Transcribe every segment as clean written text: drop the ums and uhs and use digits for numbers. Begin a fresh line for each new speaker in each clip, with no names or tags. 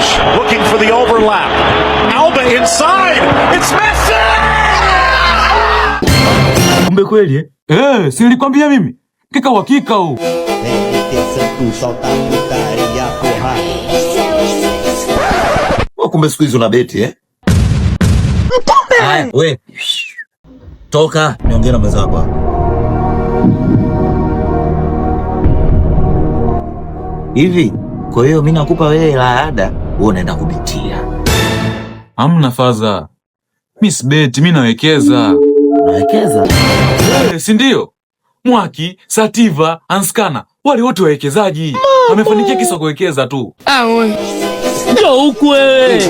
Grealish looking for the overlap. Alba inside. It's Messi!
Kumbe kweli si nilikwambia mimi. Kika uhakika huu.
Kumbe siku hizo na beti Haya, we. Toka, niongee na mwenzako. Hivi, kwa hiyo mimi nakupa wewe la ada, wewe unaenda kubitia.
Hamna faza. Mimi sibeti, mimi nawekeza.
Unawekeza?
Si ndio? Mwaki, Sativa, Anskana, wale wote wawekezaji. Wamefanikia kisa kuwekeza tu.
Wewe. Njoo huku wewe.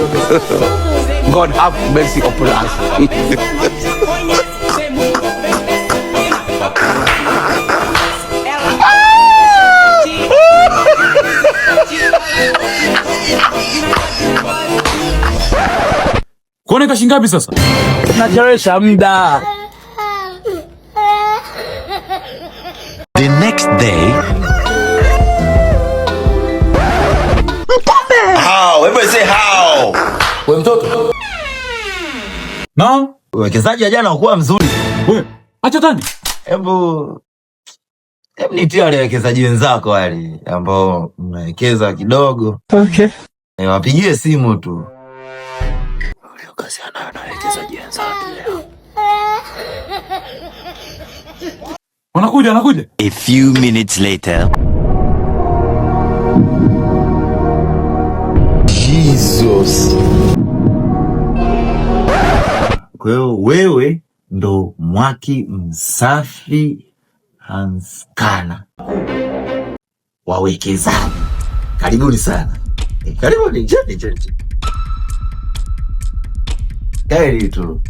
God have mercy upon us.
Kuone kashi ngapi sasa?
Tunachelewesha muda.
The next day. How? Everybody say how. Wewe mtoto.
No?
Uwekezaji jana ukuwa mzuri.
Wewe, acha tani.
Hebu nitia wale wawekezaji wenzako wale ambao mnawekeza kidogo.
Okay.
Wapigie simu tu.
Kazi anayo na wawekezaji wenzake leo. Wanakuja.
A few minutes later.
Jesus. Kwa hiyo wewe ndo Mwaki Msafi Anskana wawekezaji. Karibuni sana. Karibuni, njeni. Kaeni tu.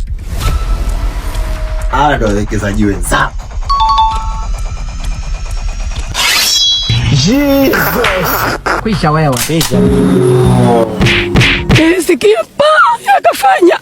Ndo wawekezaji wenzako. Jesus.
Kwisha wewe. Sikia pa yakafanya